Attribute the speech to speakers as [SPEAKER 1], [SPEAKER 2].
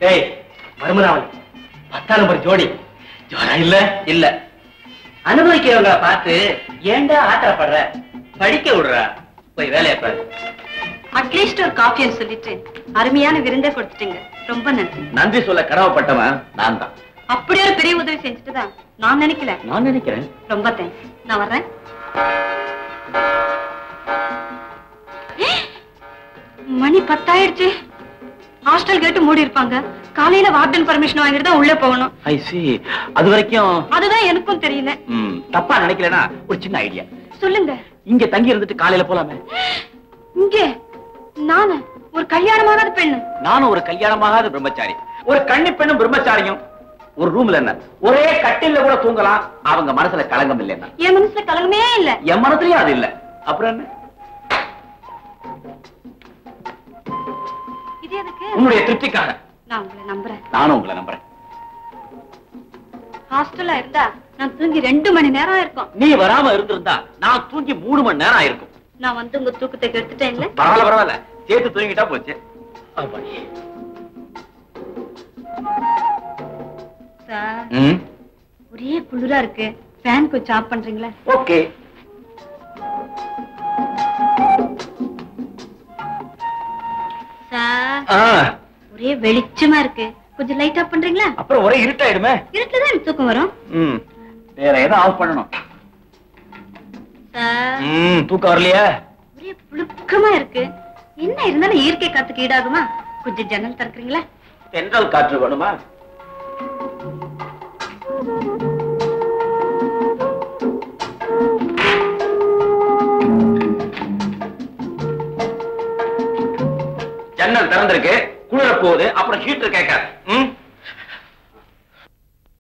[SPEAKER 1] ஏய் மருமராவல் 10ஆம் நம்பர் ஜோடி ஜோரா இல்ல இல்ல அனுபவிக்கிறவங்களை பார்த்து ஏண்டா ஆத்திரப்படுற படிக்க விடுறா போய் வேலையை பாரு
[SPEAKER 2] அட்லீஸ்ட் ஒரு காஃபின்னு சொல்லிட்டு அருமையான விருந்தே கொடுத்துட்டீங்க ரொம்ப நன்றி
[SPEAKER 1] நன்றி சொல்ல கடமைப்பட்டவன் நான் தான்
[SPEAKER 2] அப்படி ஒரு பெரிய உதவி செஞ்சுட்டுதான் நான் நினைக்கிறேன் ரொம்ப தேங்க்ஸ் நான் வர்றேன் மணி 10 ஆயிடுச்சு ஹாஸ்டல் கேட்டு மூடி இருப்பாங்க காலையில வார்டன் பர்மிஷன் வாங்கிட்டு தான் உள்ள போகணும்
[SPEAKER 1] ஐ see அது வரைக்கும்
[SPEAKER 2] அதுதான் எனக்கும் தெரியல
[SPEAKER 1] தப்பா நினைக்கலனா ஒரு சின்ன ஐடியா
[SPEAKER 2] சொல்லுங்க
[SPEAKER 1] இங்க தங்கி இருந்துட்டு காலையில போலாமே
[SPEAKER 2] இங்க நானு ஒரு கல்யாணமாகாத பெண்ணு
[SPEAKER 1] நானும் ஒரு கல்யாணமாகாத பிரம்மச்சாரி ஒரு கன்னி பெண்ணும் பிரம்மச்சாரியும் ஒரு ரூம்ல என்ன ஒரே கட்டில்ல கூட தூங்கலாம் அவங்க மனசுல கலங்கம் இல்லைன்னா
[SPEAKER 2] என் மனசுல கலங்கமே இல்ல
[SPEAKER 1] என் மனசுலயும் அது இல்ல அப்புறம் என்ன
[SPEAKER 2] இது எதுக்கு
[SPEAKER 1] உன்னுடைய திருப்திக்காக
[SPEAKER 2] நான் உங்களை நம்புறேன்
[SPEAKER 1] நானும் உங்களை நம்புறேன்
[SPEAKER 2] ஹாஸ்டல்ல இருந்தா நான் தூங்கி 2 மணி நேரம் இருக்கும்
[SPEAKER 1] நீ வராம இருந்திருந்தா நான் தூங்கி 3 மணி நேரம் ஆயிருக்கும்
[SPEAKER 2] நான் வந்து உங்க தூக்கத்தை கெடுத்துட்டேன் இல்ல
[SPEAKER 1] பரவாயில்ல சேர்த்து தூங்கிட்டா போச்சு
[SPEAKER 2] சார் ஒரே குளிரா இருக்கு ஃபேன் கொஞ்சம் ஆஃப் பண்றீங்களா
[SPEAKER 1] ஓகே
[SPEAKER 2] சார் ஒரே வெளிச்சமா இருக்கு கொஞ்சம் லைட் ஆஃப் பண்றீங்களா
[SPEAKER 1] அப்புறம் ஒரே இருட்டாயிடுமே
[SPEAKER 2] இருட்டுல தான் தூக்கம் வரும்
[SPEAKER 1] வேற ஏதோ ஆஃப் பண்ணணும்
[SPEAKER 2] சார்
[SPEAKER 1] தூக்கம் வரலையா
[SPEAKER 2] ஒரே புழுக்கமா இருக்கு என்ன இருந்தாலும் இயற்கை காத்துக்கு ஈடாகுமா கொஞ்சம் ஜன்னல் திறக்கிறீங்களா
[SPEAKER 1] தென்றல் காற்று வேணுமா ஜன்னல் திறந்திருக்கு குளிர போகுது அப்புறம் ஹீட்டர் கேட்காது